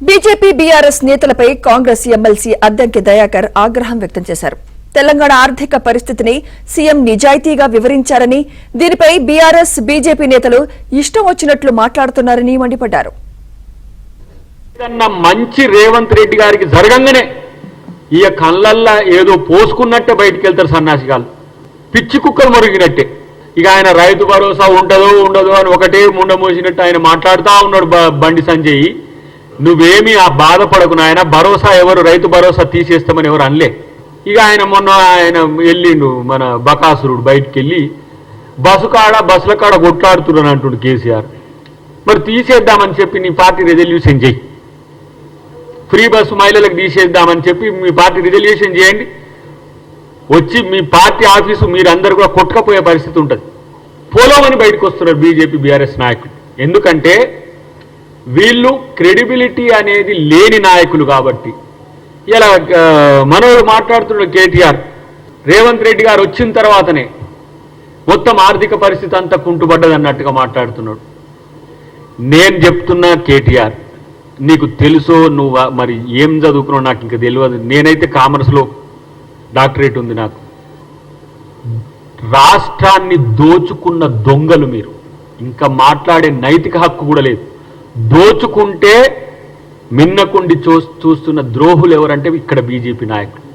BJP BRS నేతలపై Congress MLC Addanki Dayakar ఆగ్రహం వ్యక్తం చేశారు. తెలంగాణ ఆర్థిక పరిస్థితిని సీఎం నిజాయితీగా వివరించారని, దీనిపై బీఆర్ఎస్ బీజేపీ నేతలు ఇష్టం వచ్చినట్లు మాట్లాడుతున్నారని మండిపడ్డారు. మంచి రేవంత్ రెడ్డి గారికి జరగంగానే ఈ కళ్ళల్లా ఏదో పోసుకున్నట్టే బయటికి వెళ్తారు సన్నాసిగాలు, పిచ్చి కుక్కలు మురిగినట్టే. ఇక ఆయన రైతు భరోసా ఉండదో ఉండదో అని ఒకటే ముండ మోసినట్టు ఆయన మాట్లాడుతూ ఉన్నాడు. బండి సంజయ్, నువ్వేమీ ఆ బాధపడకు నాయన, భరోసా ఎవరు రైతు భరోసా తీసేస్తామని ఎవరు అనలే. ఇక ఆయన మొన్న ఆయన వెళ్ళిండు, మన బకాసురుడు బయటికి వెళ్ళి బస్సుల కాడ కొట్లాడుతున్నాను అంటుండు కేసీఆర్. మరి తీసేద్దామని చెప్పి నీ పార్టీ రెజల్యూషన్ చేయి, ఫ్రీ బస్సు మహిళలకు తీసేద్దామని చెప్పి మీ పార్టీ రిజల్యూషన్ చేయండి. వచ్చి మీ పార్టీ ఆఫీసు మీరందరూ కూడా కొట్టుకపోయే పరిస్థితి ఉంటుంది. పోలోమని బయటకు వస్తున్నారు బీజేపీ బీఆర్ఎస్ నాయకులు. ఎందుకంటే వీళ్ళు క్రెడిబిలిటీ అనేది లేని నాయకులు కాబట్టి. ఇలా మనోడు మాట్లాడుతున్నాడు కేటీఆర్, రేవంత్ రెడ్డి గారు వచ్చిన తర్వాతనే మొత్తం ఆర్థిక పరిస్థితి అంతా కుంటుపడ్డదన్నట్టుగా మాట్లాడుతున్నాడు. నేను చెప్తున్నా కేటీఆర్, నీకు తెలుసో నువ్వు మరి ఏం చదువుకున్నావు నాకు ఇంకా తెలియదు. నేనైతే కామర్స్లో డాక్టరేట్ ఉంది నాకు. రాష్ట్రాన్ని దోచుకున్న దొంగలు మీరు, ఇంకా మాట్లాడే నైతిక హక్కు కూడా లేదు. దోచుకుంటే మిన్నకుండి చూస్తున్న ద్రోహులు ఎవరంటే ఇక్కడ బీజేపీ నాయకులు.